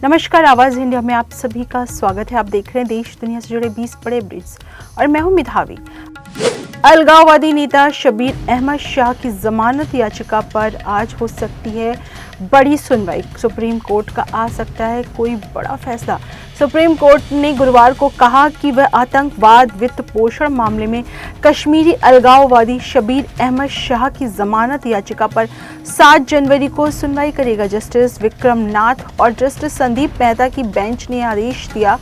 नमस्कार, आवाज़ इंडिया में आप सभी का स्वागत है। आप देख रहे हैं देश दुनिया से जुड़े 20 बड़े अपडेट्स और मैं हूं मिधावी। अलगाववादी नेता शब्बीर अहमद शाह की जमानत याचिका पर आज हो सकती है बड़ी सुनवाई। सुप्रीम कोर्ट का आ सकता है कोई बड़ा फैसला। सुप्रीम कोर्ट ने गुरुवार को कहा कि वह आतंकवाद वित्त पोषण मामले में कश्मीरी अलगाववादी शब्बीर अहमद शाह की जमानत याचिका पर 7 जनवरी को सुनवाई करेगा। जस्टिस विक्रम नाथ और जस्टिस संदीप मेहता की बेंच ने आदेश दिया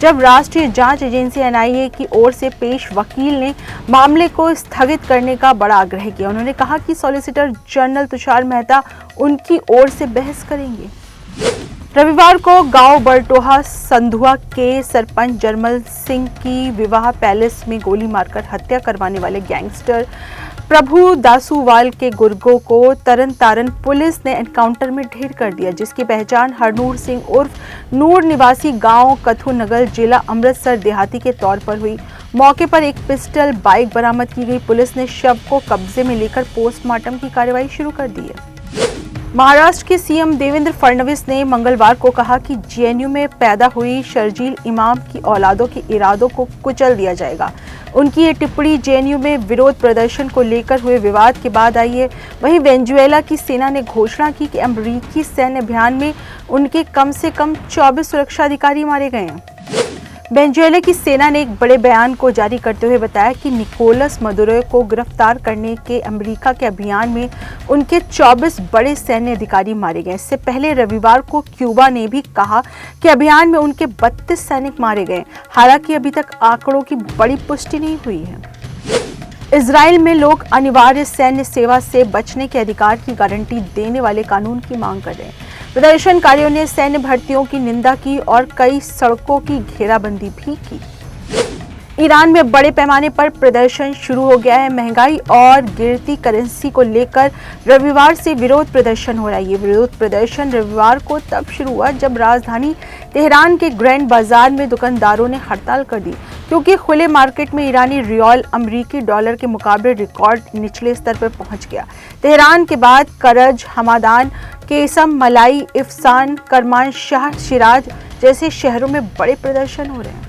जब राष्ट्रीय जांच एजेंसी एनआईए की ओर से पेश वकील ने मामले को स्थगित करने का बड़ा आग्रह किया। उन्होंने कहा कि सॉलिसिटर जनरल तुषार मेहता उनकी ओर से बहस करेंगे। रविवार को गांव बरटोहा संधुआ के सरपंच जरमल सिंह की विवाह पैलेस में गोली मारकर हत्या करवाने वाले गैंगस्टर प्रभु दासूवाल के गुर्गों को तरन तारण पुलिस ने एनकाउंटर में ढेर कर दिया, जिसकी पहचान हरनूर सिंह उर्फ नूर निवासी गांव कथू नगर जिला अमृतसर देहाती के तौर पर हुई। मौके पर एक पिस्टल बाइक बरामद की गई। पुलिस ने शव को कब्जे में लेकर पोस्टमार्टम की कार्रवाई शुरू कर दी है। महाराष्ट्र के सीएम देवेंद्र फडणवीस ने मंगलवार को कहा कि जेएनयू में पैदा हुई शर्जील इमाम की औलादों के इरादों को कुचल दिया जाएगा। उनकी ये टिप्पणी जेएनयू में विरोध प्रदर्शन को लेकर हुए विवाद के बाद आई है। वहीं वेनेजुएला की सेना ने घोषणा की कि अमेरिकी सैन्य अभियान में उनके कम से कम 24 सुरक्षा अधिकारी मारे गए हैं। वेनेजुएला की सेना ने एक बड़े बयान को जारी करते हुए बताया कि निकोलस मदुरो को गिरफ्तार करने के अमेरिका के अभियान में उनके 24 बड़े सैन्य अधिकारी मारे गए। इससे पहले रविवार को क्यूबा ने भी कहा कि अभियान में उनके 32 सैनिक मारे गए। हालांकि अभी तक आंकड़ों की बड़ी पुष्टि नहीं हुई है। इजराइल में लोग अनिवार्य सैन्य सेवा से बचने के अधिकार की गारंटी देने वाले कानून की मांग कर रहे हैं। प्रदर्शनकारियों ने सैन्य भर्तियों की निंदा की और कई सड़कों की घेराबंदी भी की। ईरान में बड़े पैमाने पर प्रदर्शन शुरू हो गया है। महंगाई और गिरती करेंसी को लेकर रविवार से विरोध प्रदर्शन हो रहा है। ये विरोध प्रदर्शन रविवार को तब शुरू हुआ जब राजधानी तेहरान के ग्रैंड बाजार में दुकानदारों ने हड़ताल कर दी, क्योंकि खुले मार्केट में ईरानी रियाल अमेरिकी डॉलर के मुकाबले रिकॉर्ड निचले स्तर पर पहुंच गया। तेहरान के बाद करज, हमादान, केसम, मलाई, इफ्सान, करमानशाह, शिराज जैसे शहरों में बड़े प्रदर्शन हो रहे हैं।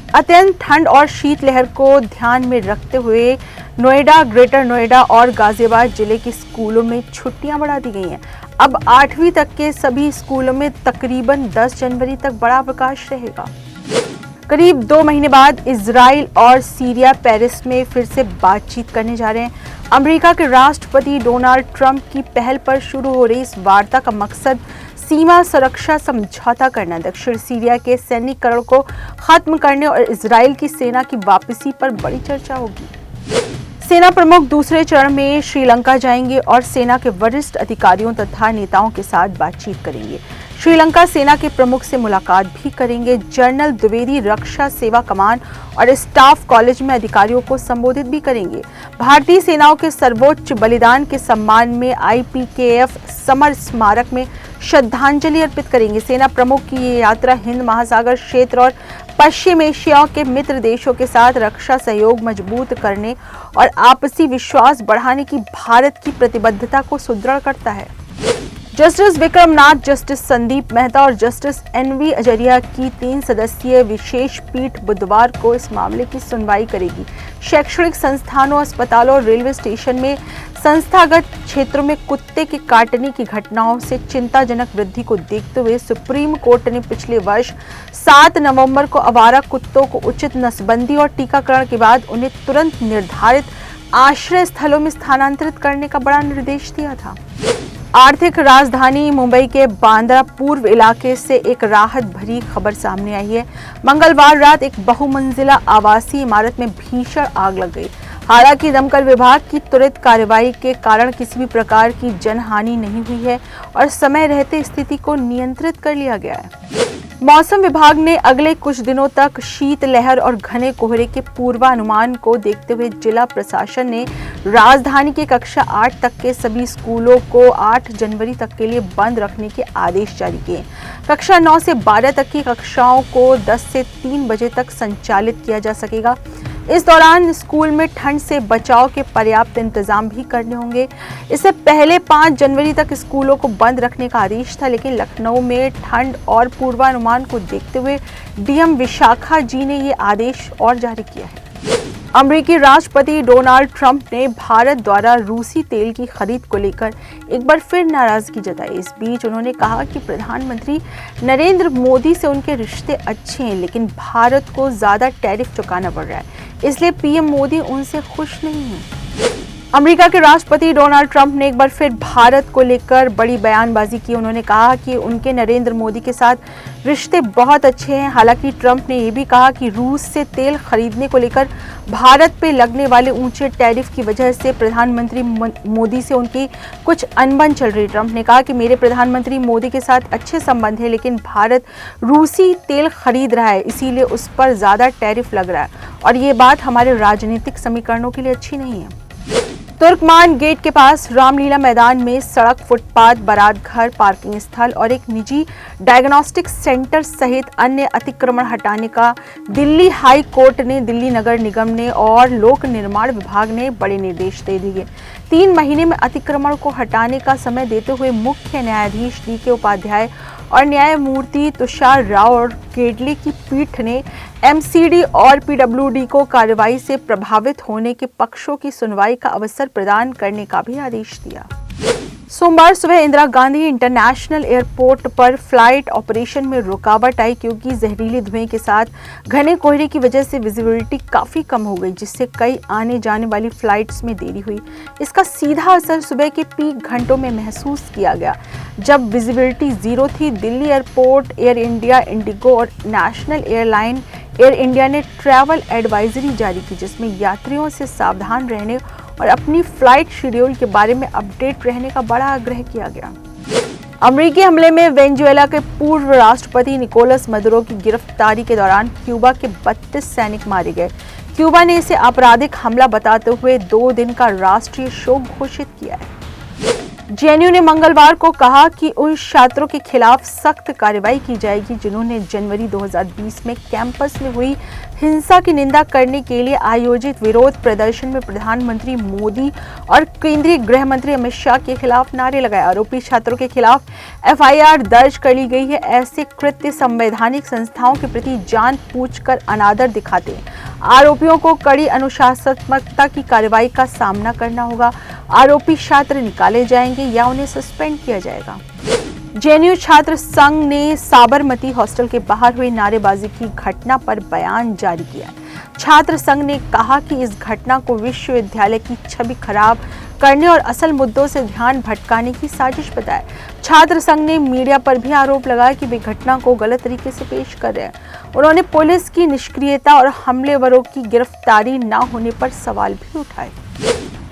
अत्यंत ठंड और शीतलहर को ध्यान में रखते हुए नोएडा, ग्रेटर नोएडा और गाजियाबाद जिले के स्कूलों में छुट्टियां बढ़ा दी गई हैं। अब 8वीं तक के सभी स्कूलों में तकरीबन 10 जनवरी तक बड़ा अवकाश रहेगा। करीब 2 महीने बाद इजराइल और सीरिया पेरिस में फिर से बातचीत करने जा रहे हैं। अमेरिका के राष्ट्रपति डोनाल्ड ट्रंप की पहल पर शुरू हो रही इस वार्ता का मकसद सीमा सुरक्षा समझौता करना, दक्षिण सीरिया के सैन्यीकरण को खत्म करने और इजराइल की सेना की वापसी पर बड़ी चर्चा होगी। सेना प्रमुख दूसरे चरण में श्रीलंका जाएंगे और सेना के वरिष्ठ अधिकारियों तथा नेताओं के साथ बातचीत करेंगे। श्रीलंका सेना के प्रमुख से मुलाकात भी करेंगे। जनरल द्विवेदी रक्षा सेवा कमान और स्टाफ कॉलेज में अधिकारियों को संबोधित भी करेंगे। भारतीय सेनाओं के सर्वोच्च बलिदान के सम्मान में आईपीकेएफ समर स्मारक में श्रद्धांजलि अर्पित करेंगे। सेना प्रमुख की ये यात्रा हिंद महासागर क्षेत्र और पश्चिम एशिया के मित्र देशों के साथ रक्षा सहयोग मजबूत करने और आपसी विश्वास बढ़ाने की भारत की प्रतिबद्धता को सुदृढ़ करता है। जस्टिस विक्रम नाथ, जस्टिस संदीप मेहता और जस्टिस एनवी अजरिया की 3 सदस्यीय विशेष पीठ बुधवार को इस मामले की सुनवाई करेगी। शैक्षणिक संस्थानों, अस्पतालों और रेलवे स्टेशन में संस्थागत क्षेत्रों में कुत्ते के काटने की घटनाओं से चिंताजनक वृद्धि को देखते हुए सुप्रीम कोर्ट ने पिछले वर्ष 7 नवंबर को आवारा कुत्तों को उचित नसबंदी और टीकाकरण के बाद उन्हें तुरंत निर्धारित आश्रय स्थलों में स्थानांतरित करने का बड़ा निर्देश दिया था। आर्थिक राजधानी मुंबई के बांद्रा पूर्व इलाके से एक राहत भरी खबर सामने आई है। मंगलवार रात एक बहुमंजिला आवासीय इमारत में भीषण आग लग गई। हालांकि दमकल विभाग की त्वरित कार्रवाई के कारण किसी भी प्रकार की जनहानि नहीं हुई है और समय रहते स्थिति को नियंत्रित कर लिया गया है। मौसम विभाग ने अगले कुछ दिनों तक शीतलहर और घने कोहरे के पूर्वानुमान को देखते हुए जिला प्रशासन ने राजधानी के कक्षा 8 तक के सभी स्कूलों को 8 जनवरी तक के लिए बंद रखने के आदेश जारी किए। कक्षा 9 से 12 तक की कक्षाओं को 10 से 3 बजे तक संचालित किया जा सकेगा। इस दौरान स्कूल में ठंड से बचाव के पर्याप्त इंतजाम भी करने होंगे। इससे पहले 5 जनवरी तक स्कूलों को बंद रखने का आदेश था, लेकिन लखनऊ में ठंड और पूर्वानुमान को देखते हुए डीएम विशाखा जी ने ये आदेश और जारी किया है। अमेरिकी राष्ट्रपति डोनाल्ड ट्रंप ने भारत द्वारा रूसी तेल की खरीद को लेकर एक बार फिर नाराजगी जताई। इस बीच उन्होंने कहा कि प्रधानमंत्री नरेंद्र मोदी से उनके रिश्ते अच्छे हैं, लेकिन भारत को ज्यादा टैरिफ चुकाना पड़ रहा है, इसलिए पीएम मोदी उनसे खुश नहीं हैं। अमेरिका के राष्ट्रपति डोनाल्ड ट्रंप ने एक बार फिर भारत को लेकर बड़ी बयानबाजी की। उन्होंने कहा कि उनके नरेंद्र मोदी के साथ रिश्ते बहुत अच्छे हैं। हालांकि ट्रंप ने यह भी कहा कि रूस से तेल खरीदने को लेकर भारत पे लगने वाले ऊंचे टैरिफ की वजह से प्रधानमंत्री मोदी से उनकी कुछ अनबन चल रही। ट्रंप ने कहा कि मेरे प्रधानमंत्री मोदी के साथ अच्छे संबंध है, लेकिन भारत रूसी तेल खरीद रहा है, इसीलिए उस पर ज्यादा टैरिफ लग रहा है और ये बात हमारे राजनीतिक समीकरणों के लिए अच्छी नहीं है। तुर्कमान गेट के पास रामलीला मैदान में सड़क, फुटपाथ, बारात घर, पार्किंग स्थल और एक निजी डायग्नोस्टिक सेंटर सहित अन्य अतिक्रमण हटाने का दिल्ली हाई कोर्ट ने दिल्ली नगर निगम ने और लोक निर्माण विभाग ने बड़े निर्देश दे दिए। 3 महीने में अतिक्रमण को हटाने का समय देते हुए मुख्य न्यायाधीश DK उपाध्याय और न्यायमूर्ति तुषार राव और केडले की पीठ ने MCD और PWD को कार्रवाई से प्रभावित होने के पक्षों की सुनवाई का अवसर प्रदान करने का भी आदेश दिया। सोमवार सुबह इंदिरा गांधी इंटरनेशनल एयरपोर्ट पर फ्लाइट ऑपरेशन में रुकावट आई, क्योंकि जहरीले धुएं के साथ घने कोहरे की वजह से विजिबिलिटी काफी कम हो गई, जिससे कई आने जाने वाली फ्लाइट्स में देरी हुई। इसका सीधा असर सुबह के पीक घंटों में महसूस किया गया, जब विजिबिलिटी 0 थी। Delhi airport, air India, Indigo और नेशनल एयरलाइन एयर इंडिया ने ट्रैवल एडवाइजरी जारी की, जिसमें यात्रियों से सावधान रहने और अपनी फ्लाइट शेड्यूल के बारे में अपडेट रहने का बड़ा आग्रह किया गया। अमेरिकी हमले में वेनेजुएला के पूर्व राष्ट्रपति निकोलस मदुरो की गिरफ्तारी के दौरान क्यूबा के 32 सैनिक मारे गए। क्यूबा ने इसे आपराधिक हमला बताते हुए 2 दिन का राष्ट्रीय शोक घोषित किया है। JNU ने मंगलवार को कहा कि उन छात्रों के खिलाफ सख्त कार्रवाई की जाएगी जिन्होंने जनवरी 2020 में कैंपस में हुई हिंसा की निंदा करने के लिए आयोजित विरोध प्रदर्शन में प्रधानमंत्री मोदी और केंद्रीय गृह मंत्री अमित शाह के खिलाफ नारे लगाए। आरोपी छात्रों के खिलाफ FIR दर्ज कर ली गई है। ऐसे कृत्य संवैधानिक संस्थाओं के प्रति जानबूझकर अनादर दिखाते हैं। आरोपियों को कड़ी अनुशासनात्मकता की कार्रवाई का सामना करना होगा। आरोपी छात्र निकाले जाएंगे या उन्हें सस्पेंड किया जाएगा। JNU छात्र संघ ने साबरमती हॉस्टल के बाहर हुई नारेबाजी की घटना पर बयान जारी किया। छात्र संघ ने कहा कि इस घटना को विश्वविद्यालय की छवि खराब करने और असल मुद्दों से ध्यान भटकाने की साजिश बताया। छात्र संघ ने मीडिया पर भी आरोप लगाया कि वे घटना को गलत तरीके से पेश कर रहे हैं। उन्होंने पुलिस की निष्क्रियता और हमलेवरों की गिरफ्तारी न होने पर सवाल भी उठाए।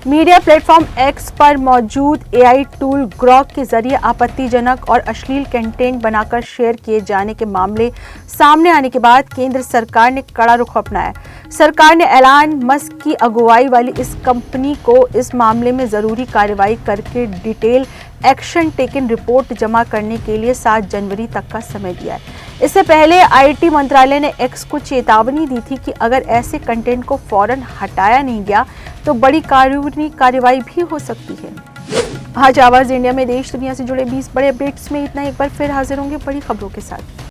मीडिया प्लेटफॉर्म X पर मौजूद AI टूल ग्रॉक के जरिए आपत्तिजनक और अश्लील कंटेंट बनाकर शेयर किए जाने के मामले सामने आने के बाद केंद्र सरकार ने कड़ा रुख अपनाया। सरकार ने एलन मस्क की अगुवाई वाली इस कंपनी को इस मामले में जरूरी कार्रवाई करके डिटेल एक्शन टेकन रिपोर्ट जमा करने के लिए 7 जनवरी तक का समय दिया है। इससे पहले IT मंत्रालय ने X को चेतावनी दी थी कि अगर ऐसे कंटेंट को फौरन हटाया नहीं गया तो बड़ी कानूनी कार्रवाई भी हो सकती है। आज आवाज इंडिया में देश दुनिया से जुड़े 20 बड़े अपडेट्स में इतना। एक बार फिर हाजिर होंगे बड़ी खबरों के साथ।